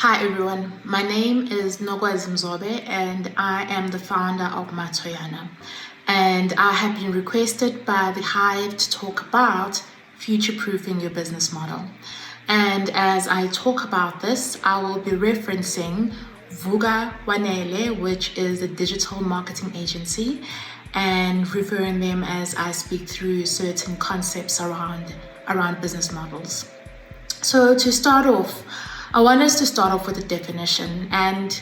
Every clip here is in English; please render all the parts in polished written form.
Hi everyone, my name is Nokwazi Mzobe and I am the founder of Matoyana, and I have been requested by the Hive to talk about future-proofing your business model. And as I talk about this, I will be referencing Vuga Wanele, which is a digital marketing agency, and referring them as I speak through certain concepts around business models. So to start off, I want us to start off with a definition, and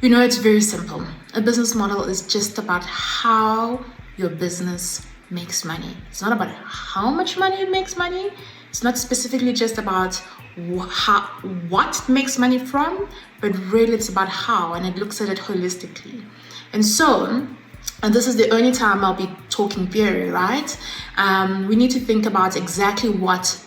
it's very simple. A business model is just about how your business makes money. It's not about how much money it makes money. It's not specifically just about what it makes money from, but really it's about how, and it looks at it holistically. And this is the only time I'll be talking theory, right? We need to think about exactly what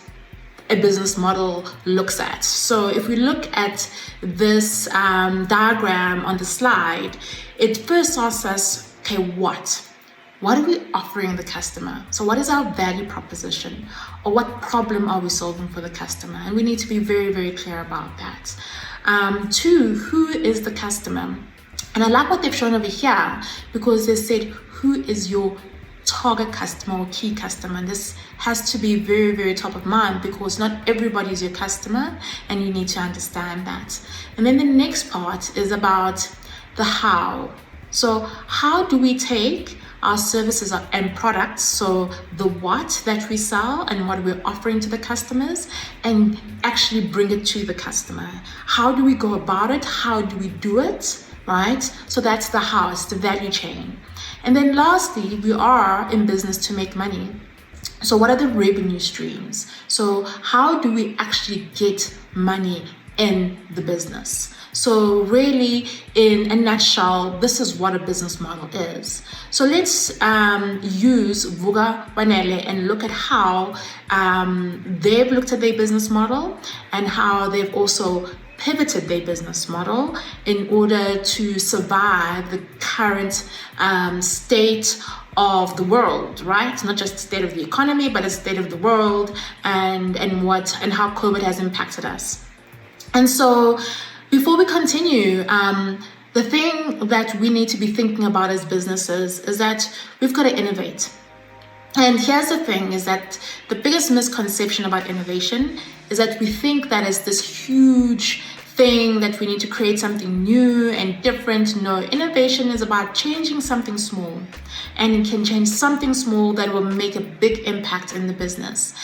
a business model looks at. So if we look at this diagram on the slide, it first asks us, okay, what are we offering the customer? So what is our value proposition, or what problem are we solving for the customer? And we need to be very, very clear about that. Two, who is the customer? And I like what they've shown over here, because they said, who is your target customer or key customer? And this has to be very, very top of mind, because not everybody is your customer, and you need to understand that. And then the next part is about the how. So how do we take our services and products, so the what that we sell and what we're offering to the customers, and actually bring it to the customer? How do we go about it? How do we do it? Right? So that's the how, it's the value chain. And then lastly, we are in business to make money. So what are the revenue streams? So how do we actually get money in the business? So really, in a nutshell, this is what a business model is. So let's use Vuga Wanele and look at how they've looked at their business model, and how they've also pivoted their business model in order to survive the current state of the world, right? Not just the state of the economy, but the state of the world, and how COVID has impacted us. And so before we continue, the thing that we need to be thinking about as businesses is that we've got to innovate. And here's the thing, is that the biggest misconception about innovation is that we think that is this huge thing that we need to create something new and different. No, innovation is about changing something small, and it can change something small that will make a big impact in the business.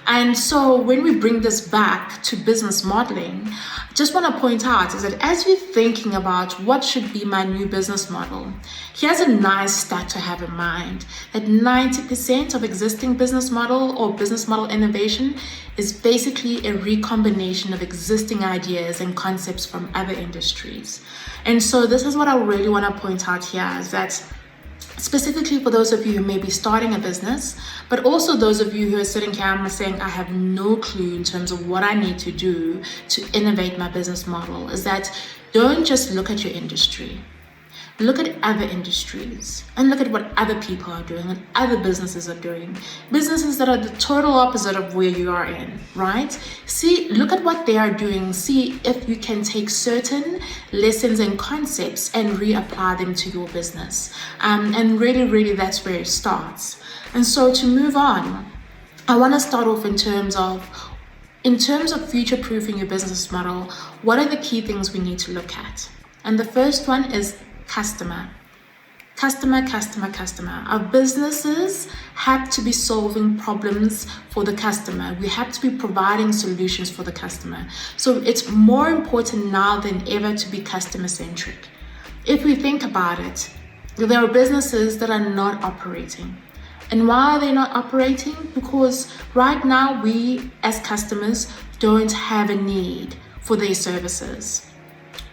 And so when we bring this back to business modeling, I just want to point out is that as you're thinking about what should be my new business model, here's a nice stat to have in mind, that 90% of existing business model or business model innovation is basically a recombination of existing ideas and concepts from other industries. And so this is what I really want to point out here, is that specifically for those of you who may be starting a business, but also those of you who are sitting here and saying, I have no clue in terms of what I need to do to innovate my business model, is that don't just look at your industry. Look at other industries and look at what other people are doing and other businesses are doing. Businesses that are the total opposite of where you are in, right? Look at what they are doing. See if you can take certain lessons and concepts and reapply them to your business. And really, really, that's where it starts. And so to move on, I want to start off in terms of future-proofing your business model. What are the key things we need to look at? And the first one is customer. Our businesses have to be solving problems for the customer. We have to be providing solutions for the customer. So it's more important now than ever to be customer centric. If we think about it, there are businesses that are not operating. And why are they not operating? Because right now we as customers don't have a need for their services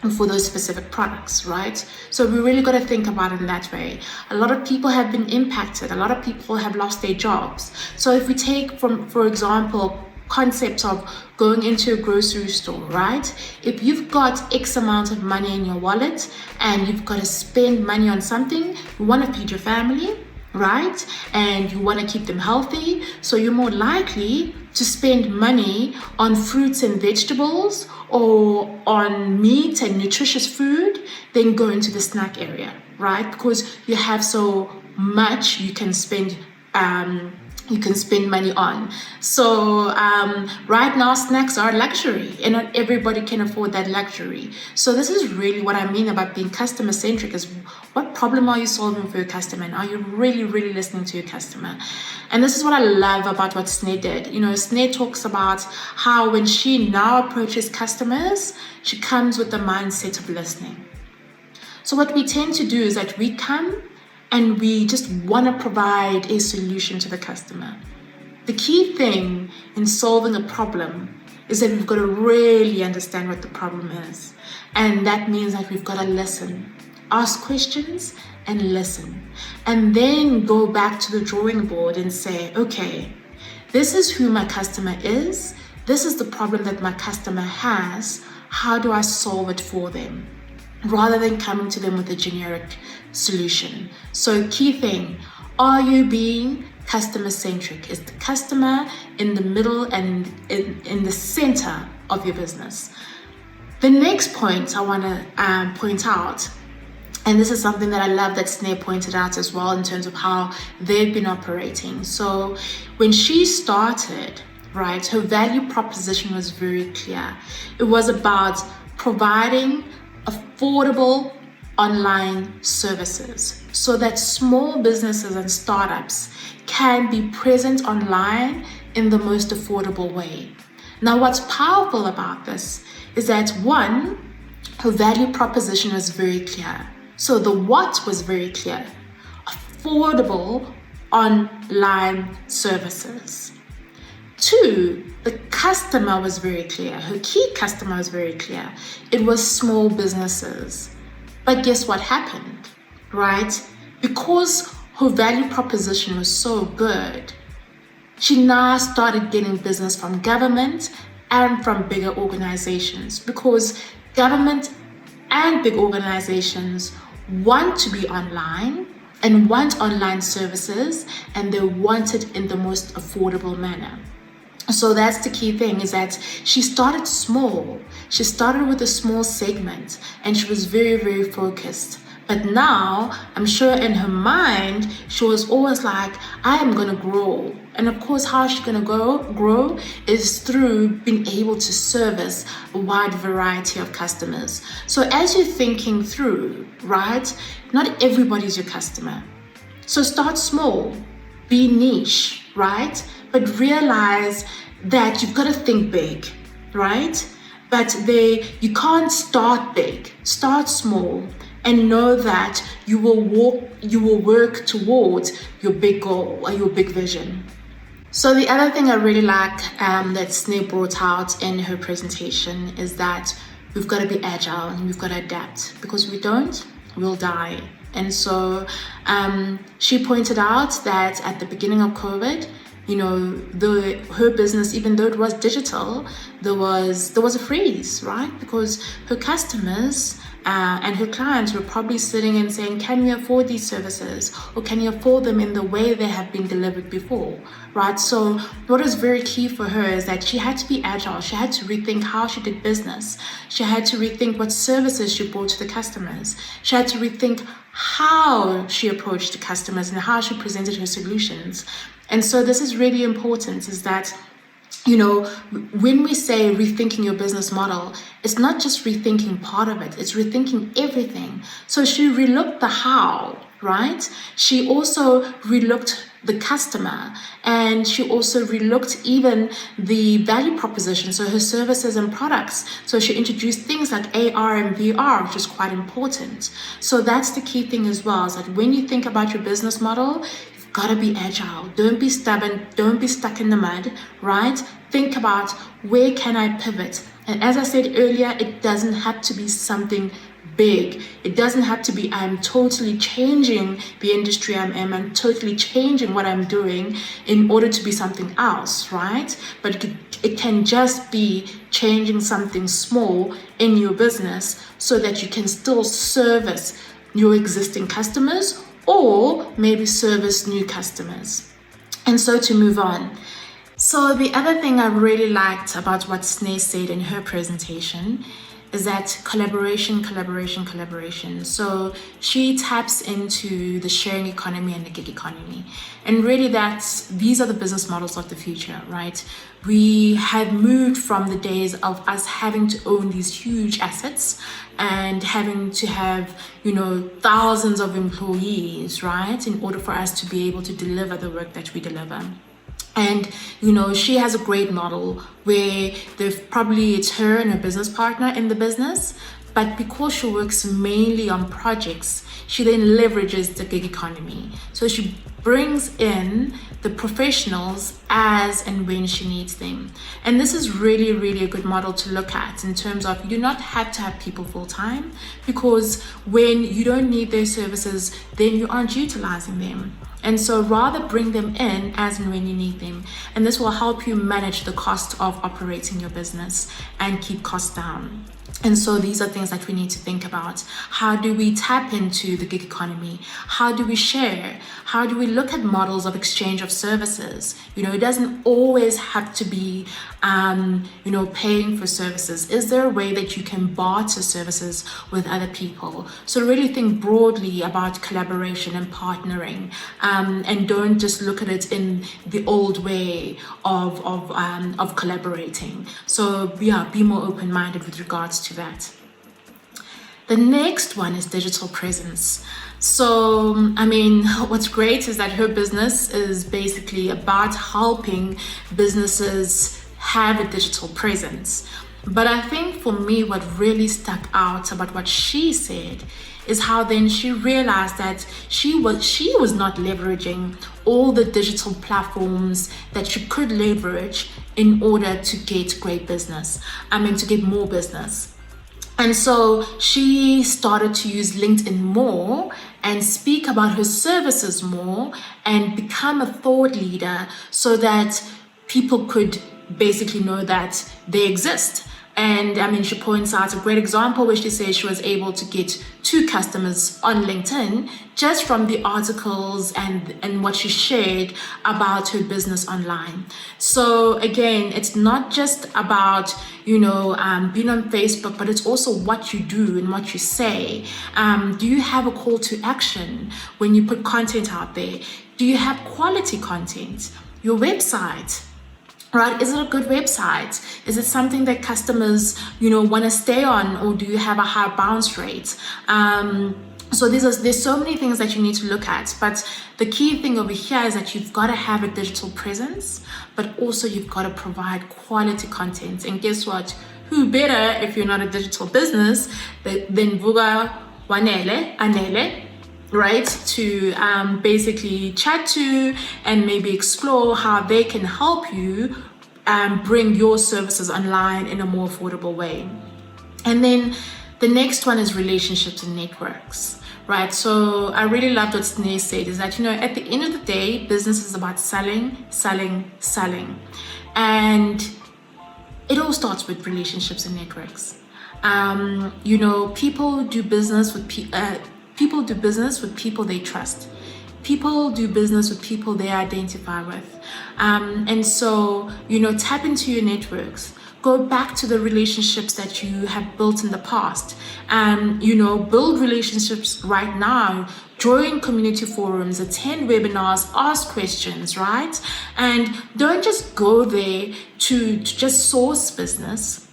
and for those specific products, right? So we really got to think about it in that way. A lot of people have been impacted. A lot of people have lost their jobs. So if we take for example, concept of going into a grocery store, right? If you've got X amount of money in your wallet and you've got to spend money on something, you want to feed your family, right? And you want to keep them healthy, so you're more likely to spend money on fruits and vegetables or on meat and nutritious food than go into the snack area, right? Because you have so much you can spend money on. So right now snacks are a luxury, and not everybody can afford that luxury. So this is really what I mean about being customer centric, is what problem are you solving for your customer, and are you really listening to your customer? And this is what I love about what Sneh did. You know, Sneh talks about how when she now approaches customers, she comes with the mindset of listening. So what we tend to do is that we come and we just want to provide a solution to the customer. The key thing in solving a problem is that we've got to really understand what the problem is. And that means that we've got to listen, ask questions and listen. And then go back to the drawing board and say, okay, this is who my customer is. This is the problem that my customer has. How do I solve it for them? Rather than coming to them with a generic solution. So key thing, are you being customer centric? Is the customer in the middle and in the center of your business? The next point I want to point out, and this is something that I love that Sneh pointed out as well in terms of how they've been operating. So when she started, right, her value proposition was very clear. It was about providing affordable online services so that small businesses and startups can be present online in the most affordable way. Now, what's powerful about this is that one, her value proposition was very clear. So the what was very clear: affordable online services. Two, the customer was very clear. Her key customer was very clear. It was small businesses. But guess what happened, right? Because her value proposition was so good, she now started getting business from government and from bigger organizations, because government and big organizations want to be online and want online services, and they want it in the most affordable manner. So that's the key thing, is that she started small. She started with a small segment and she was very focused. But now, I'm sure in her mind, she was always like, I am going to grow. And of course, how she's going to grow is through being able to service a wide variety of customers. So as you're thinking through, right, not everybody's your customer. So start small, be niche, right? But realize that you've got to think big, right? But you can't start big. Start small, and know that you will work towards your big goal or your big vision. So the other thing I really like that Sneh brought out in her presentation is that we've got to be agile and we've got to adapt, because we don't, we'll die. And so she pointed out that at the beginning of COVID, you know, her business, even though it was digital, there was a freeze, right? Because her customers and her clients were probably sitting and saying, can we afford these services? Or can you afford them in the way they have been delivered before, right? So what is very key for her is that she had to be agile. She had to rethink how she did business. She had to rethink what services she brought to the customers. She had to rethink how she approached the customers and how she presented her solutions. And so this is really important, is that, you know, when we say rethinking your business model, it's not just rethinking part of it, it's rethinking everything. So she relooked the how, right? She also relooked the customer, and she also relooked even the value proposition, so her services and products. So she introduced things like AR and VR, which is quite important. So that's the key thing as well, is that when you think about your business model, gotta be agile. Don't be stubborn. Don't be stuck in the mud, right? Think about, where can I pivot? And as I said earlier, it doesn't have to be something big. It doesn't have to be, I'm totally changing the industry I'm in. I'm totally changing what I'm doing in order to be something else, right? But it can just be changing something small in your business so that you can still service your existing customers, or maybe service new customers. And so to move on. So the other thing I really liked about what Sneh said in her presentation is that collaboration. So she taps into the sharing economy and the gig economy. And really these are the business models of the future, right? We had moved from the days of us having to own these huge assets and having to have, thousands of employees, right? In order for us to be able to deliver the work that we deliver. And, she has a great model where it's her and her business partner in the business, but because she works mainly on projects, she then leverages the gig economy. So she brings in the professionals as and when she needs them. And this is really, really a good model to look at in terms of you do not have to have people full time, because when you don't need their services, then you aren't utilizing them. And so rather bring them in as and when you need them. And this will help you manage the cost of operating your business and keep costs down. And so these are things that we need to think about. How do we tap into the gig economy? How do we share? How do we look at models of exchange of services? It doesn't always have to be, paying for services. Is there a way that you can barter services with other people? So really think broadly about collaboration and partnering, and don't just look at it in the old way of collaborating. So be more open-minded with regards to that. The next one is digital presence. So, what's great is that her business is basically about helping businesses have a digital presence. But I think for me, what really stuck out about what she said is how then she realized that she was not leveraging all the digital platforms that she could leverage in order to get great business. To get more business. And so she started to use LinkedIn more and speak about her services more and become a thought leader so that people could basically know that they exist. And she points out a great example where she says she was able to get 2 customers on LinkedIn just from the articles and what she shared about her business online. So again, it's not just about, being on Facebook, but it's also what you do and what you say. Do you have a call to action when you put content out there? Do you have quality content? Your website, right? Is it a good website? Is it something that customers, want to stay on, or do you have a high bounce rate? So there's so many things that you need to look at, but the key thing over here is that you've got to have a digital presence, but also you've got to provide quality content. And guess what? Who better, if you're not a digital business, than Vuga Anele, right? To basically chat to and maybe explore how they can help you bring your services online in a more affordable way. And then the next one is relationships and networks, right? So I really loved what Sneh said is that, at the end of the day, business is about selling. And it all starts with relationships and networks. People do business with people do business with people they trust. People do business with people they identify with. And so, tap into your networks. Go back to the relationships that you have built in the past. Build relationships right now. Join community forums, attend webinars, ask questions, right? And don't just go there to just source business.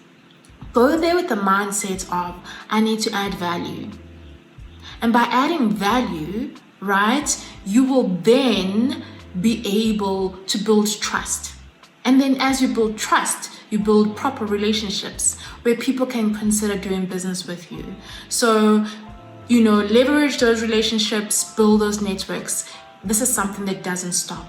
Go there with the mindset of, I need to add value. And by adding value, right, you will then be able to build trust. And then as you build trust, you build proper relationships where people can consider doing business with you. So, leverage those relationships, build those networks. This is something that doesn't stop.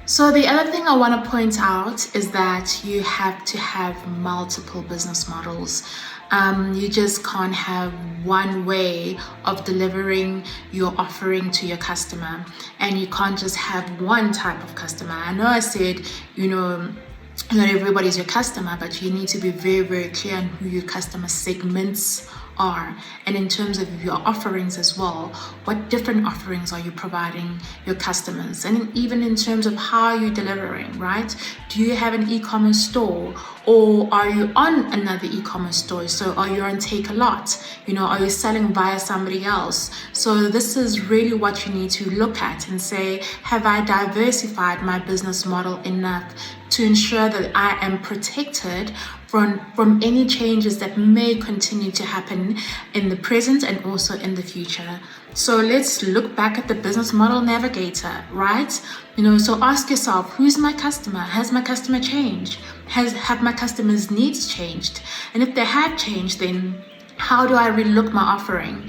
So the other thing I want to point out is that you have to have multiple business models. You just can't have one way of delivering your offering to your customer, and you can't just have one type of customer. I know I said, not everybody's your customer, but you need to be very, very clear on who your customer segments are, and in terms of your offerings as well. What different offerings are you providing your customers? And even in terms of how you're delivering, right? Do you have an e-commerce store, or are you on another e-commerce store? So are you on Take-A-Lot? Are you selling via somebody else? So this is really what you need to look at and say, have I diversified my business model enough to ensure that I am protected from any changes that may continue to happen in the present and also in the future? So let's look back at the business model navigator, right? So ask yourself, who's my customer? Has my customer changed? Have my customers' needs changed? And if they have changed, then how do I relook my offering?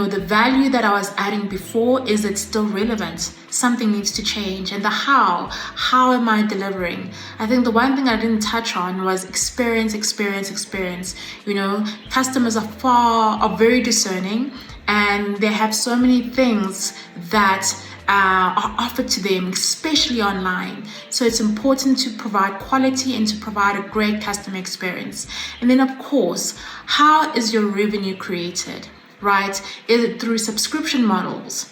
The value that I was adding before, is it still relevant? Something needs to change. And the how am I delivering? I think the one thing I didn't touch on was experience. Customers are very discerning, and they have so many things that are offered to them, especially online. So it's important to provide quality and to provide a great customer experience. And then, of course, how is your revenue created, right? Is it through subscription models?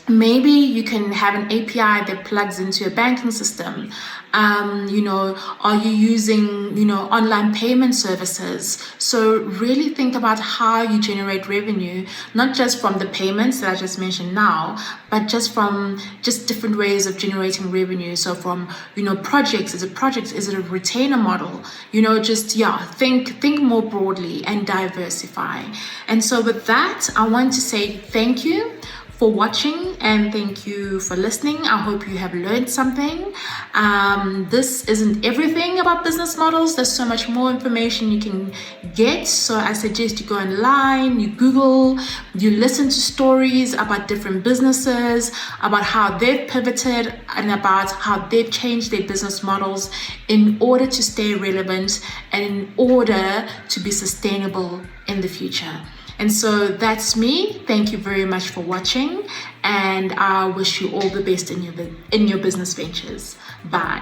Maybe you can have an API that plugs into a banking system. Are you using, online payment services? So really think about how you generate revenue, not just from the payments that I just mentioned now, but just from different ways of generating revenue. So from, projects, is it a retainer model? Think more broadly and diversify. And so with that, I want to say thank you for watching, and thank you for listening. I hope you have learned something. This isn't everything about business models. There's so much more information you can get. So I suggest you go online, you Google, you listen to stories about different businesses, about how they've pivoted and about how they've changed their business models in order to stay relevant and in order to be sustainable in the future. And so that's me. Thank you very much for watching, and I wish you all the best in your business ventures. Bye.